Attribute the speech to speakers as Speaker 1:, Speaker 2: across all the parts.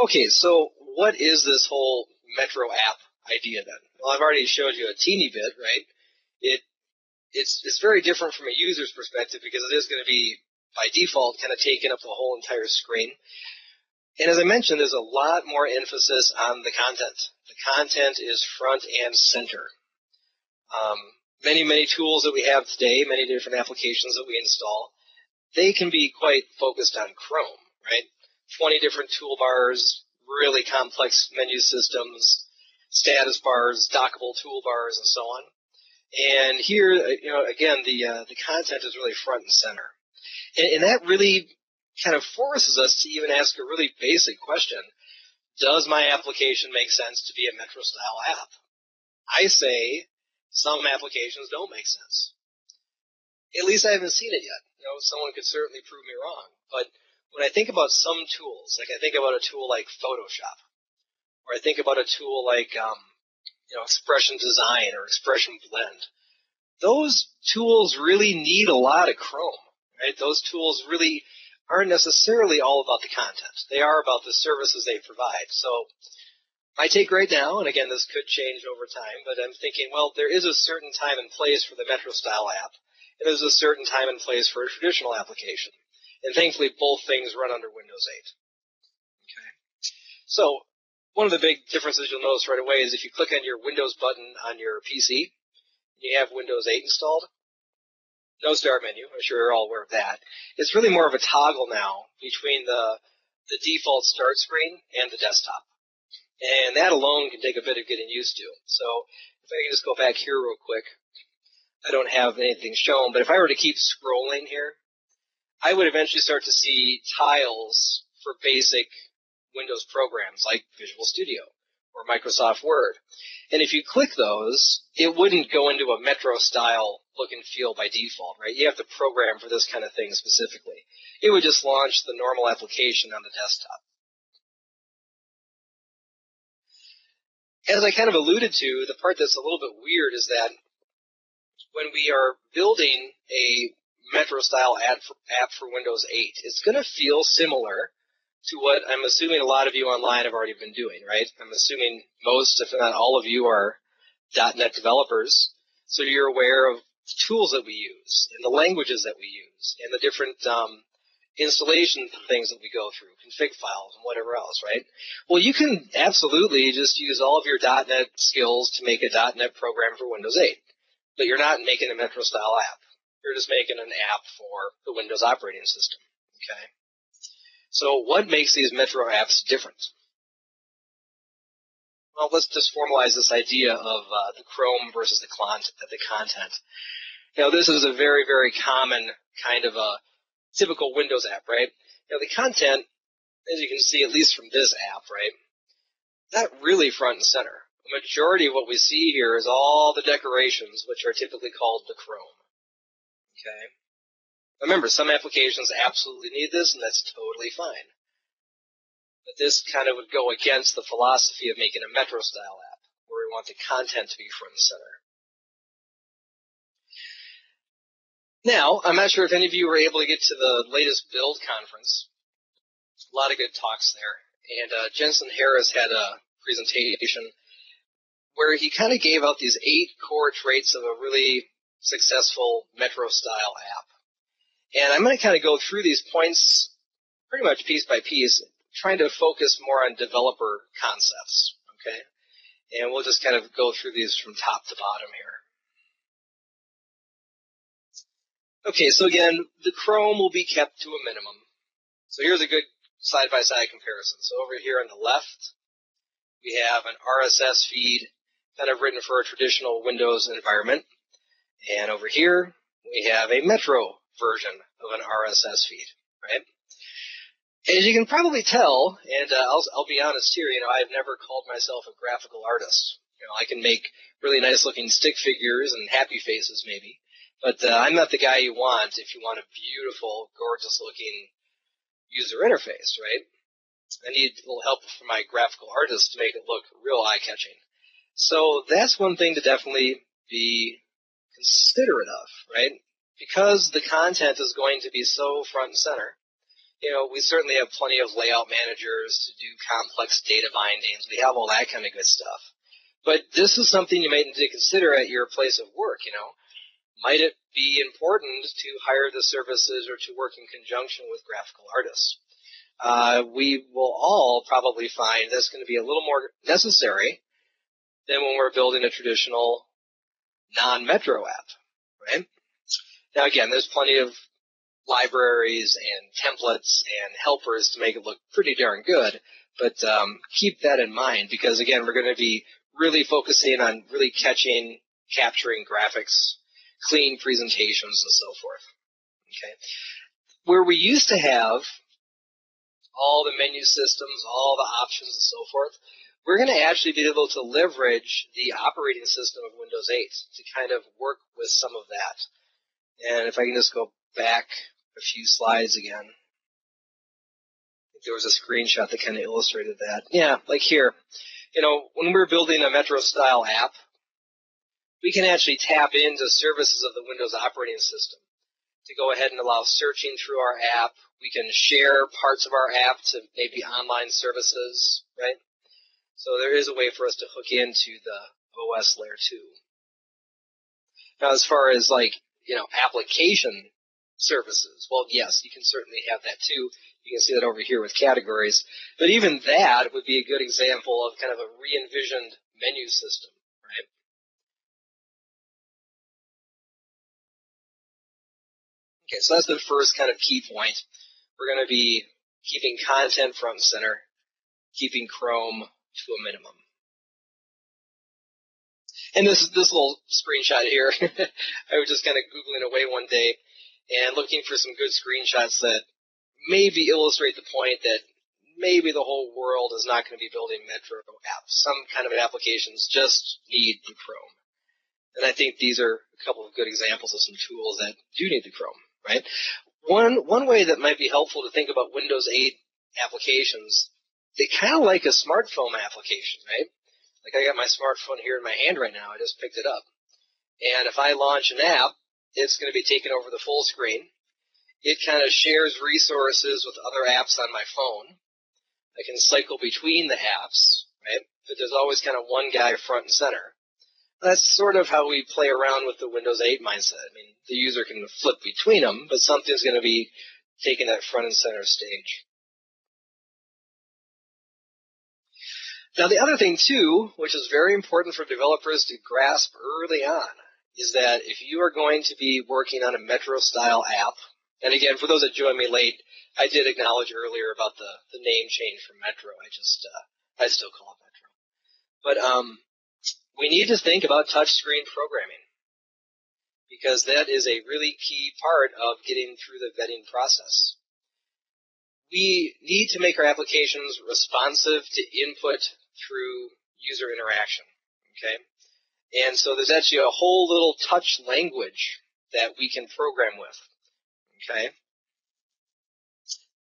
Speaker 1: Okay, so what is this whole Metro app idea then? Well, I've already showed you a teeny bit, right? It's very different from a user's perspective because it is going to be, by default, kind of taking up the whole entire screen. And as I mentioned, there's a lot more emphasis on the content. The content is front and center. Many tools that we have today, many different applications that we install, they can be quite focused on Chrome, right? 20 different toolbars, really complex menu systems, status bars, dockable toolbars, and so on. And here, again, the content is really front and center. And that really kind of forces us to even ask a really basic question. Does my application make sense to be a Metro-style app? I say some applications don't make sense. At least I haven't seen it yet. Someone could certainly prove me wrong. But when I think about some tools, like I think about a tool like Photoshop, or I think about a tool like Expression Design or Expression Blend, those tools really need a lot of Chrome, right? Those tools really aren't necessarily all about the content. They are about the services they provide. So my take right now, and again, this could change over time, but I'm thinking, well, there is a certain time and place for the Metro-style app, and there's a certain time and place for a traditional application. And thankfully, both things run under Windows 8. Okay. So one of the big differences you'll notice right away is if you click on your Windows button on your PC, you have Windows 8 installed, no start menu. I'm sure you're all aware of that. It's really more of a toggle now between the default start screen and the desktop. And that alone can take a bit of getting used to. So if I can just go back here real quick, I don't have anything shown, but if I were to keep scrolling here, I would eventually start to see tiles for basic Windows programs like Visual Studio or Microsoft Word. And if you click those, it wouldn't go into a Metro-style look and feel by default, right? You have to program for this kind of thing specifically. It would just launch the normal application on the desktop. As I kind of alluded to, the part that's a little bit weird is that when we are building a Metro-style app for Windows 8, it's going to feel similar to what I'm assuming a lot of you online have already been doing, right? I'm assuming most, if not all of you, are .NET developers, so you're aware of the tools that we use and the languages that we use and the different installation things that we go through, config files and whatever else, right? Well, you can absolutely just use all of your .NET skills to make a .NET program for Windows 8, but you're not making a Metro-style app. You're just making an app for the Windows operating system, okay? So what makes these Metro apps different? Well, let's just formalize this idea of the Chrome versus the content. This is a very, very common kind of a typical Windows app, right? The content, as you can see, at least from this app, right, not really front and center. The majority of what we see here is all the decorations, which are typically called the Chrome. Okay. Remember, some applications absolutely need this, and that's totally fine. But this kind of would go against the philosophy of making a Metro-style app, where we want the content to be front and center. Now, I'm not sure if any of you were able to get to the latest Build conference. A lot of good talks there. And Jensen Harris had a presentation where he kind of gave out these 8 core traits of a really successful Metro-style app. And I'm going to kind of go through these points pretty much piece by piece, trying to focus more on developer concepts, okay? And we'll just kind of go through these from top to bottom here. Okay, so again, the Chrome will be kept to a minimum. So here's a good side-by-side comparison. So over here on the left, we have an RSS feed kind of written for a traditional Windows environment. And over here, we have a Metro version of an RSS feed, right? As you can probably tell, and I'll be honest here, I've never called myself a graphical artist. I can make really nice-looking stick figures and happy faces maybe, but I'm not the guy you want if you want a beautiful, gorgeous-looking user interface, right? I need a little help from my graphical artist to make it look real eye-catching. So that's one thing to definitely be considerate of, right? because the content is going to be so front and center, we certainly have plenty of layout managers to do complex data bindings. We have all that kind of good stuff. But this is something you might need to consider at your place of work, Might it be important to hire the services or to work in conjunction with graphical artists? We will all probably find that's going to be a little more necessary than when we're building a traditional non-Metro app, right? Now, again, there's plenty of libraries and templates and helpers to make it look pretty darn good, but keep that in mind because, again, we're going to be really focusing on really capturing graphics, clean presentations, and so forth. Okay, where we used to have all the menu systems, all the options, and so forth, we're going to actually be able to leverage the operating system of Windows 8 to kind of work with some of that. And if I can just go back a few slides again. I think there was a screenshot that kind of illustrated that. Yeah, like here. When we're building a Metro-style app, we can actually tap into services of the Windows operating system to go ahead and allow searching through our app. We can share parts of our app to maybe online services, right? So there is a way for us to hook into the OS layer too. Now, as far as application services, well, yes, you can certainly have that too. You can see that over here with categories. But even that would be a good example of kind of a re-envisioned menu system, right? Okay, so that's the first kind of key point. We're going to be keeping content front and center, keeping Chrome to a minimum. And this little screenshot here, I was just kind of Googling away one day and looking for some good screenshots that maybe illustrate the point that maybe the whole world is not going to be building Metro apps. Some kind of applications just need the Chrome. And I think these are a couple of good examples of some tools that do need the Chrome, right? One way that might be helpful to think about Windows 8 applications, they kind of like a smartphone application, right? Like I got my smartphone here in my hand right now. I just picked it up. And if I launch an app, it's going to be taking over the full screen. It kind of shares resources with other apps on my phone. I can cycle between the apps, right? But there's always kind of one guy front and center. That's sort of how we play around with the Windows 8 mindset. I mean, the user can flip between them, but something's going to be taking that front and center stage. Now, the other thing, too, which is very important for developers to grasp early on, is that if you are going to be working on a Metro-style app, and again, for those that joined me late, I did acknowledge earlier about the name change from Metro. I still call it Metro. But we need to think about touchscreen programming because that is a really key part of getting through the vetting process. We need to make our applications responsive to input through user interaction, okay? And so there's actually a whole little touch language that we can program with, okay?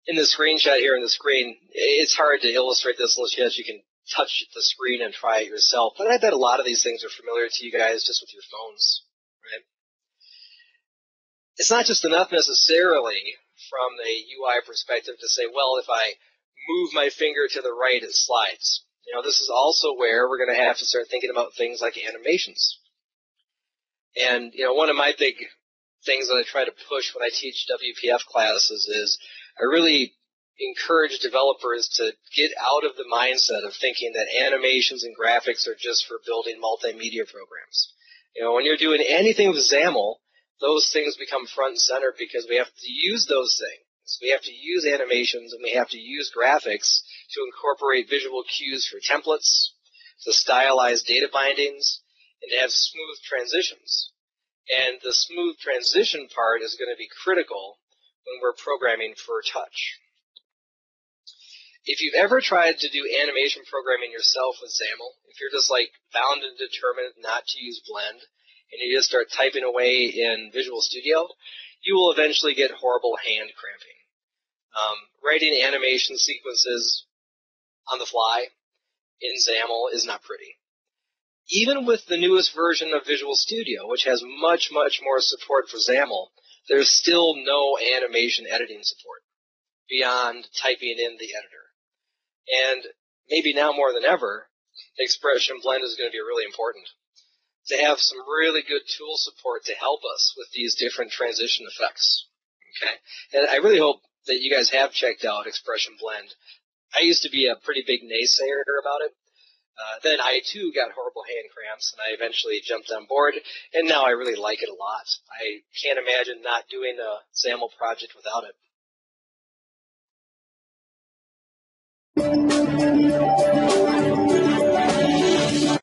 Speaker 1: In the screenshot here on the screen, it's hard to illustrate this unless you can touch the screen and try it yourself. But I bet a lot of these things are familiar to you guys just with your phones, right? It's not just enough necessarily from the UI perspective to say, well, if I move my finger to the right, it slides. This is also where we're going to have to start thinking about things like animations. And, one of my big things that I try to push when I teach WPF classes is I really encourage developers to get out of the mindset of thinking that animations and graphics are just for building multimedia programs. When you're doing anything with XAML, those things become front and center because we have to use those things. We have to use animations and we have to use graphics to incorporate visual cues for templates, to stylize data bindings, and to have smooth transitions. And the smooth transition part is going to be critical when we're programming for touch. If you've ever tried to do animation programming yourself with XAML, if you're just bound and determined not to use Blend, and you just start typing away in Visual Studio, you will eventually get horrible hand cramping. Writing animation sequences on the fly in XAML is not pretty. Even with the newest version of Visual Studio, which has much, much more support for XAML, there's still no animation editing support beyond typing in the editor. And maybe now more than ever, Expression Blend is going to be really important to have some really good tool support to help us with these different transition effects. Okay, and I really hope that you guys have checked out Expression Blend. I used to be a pretty big naysayer about it. Then I, too, got horrible hand cramps, and I eventually jumped on board, and now I really like it a lot. I can't imagine not doing a XAML project without it.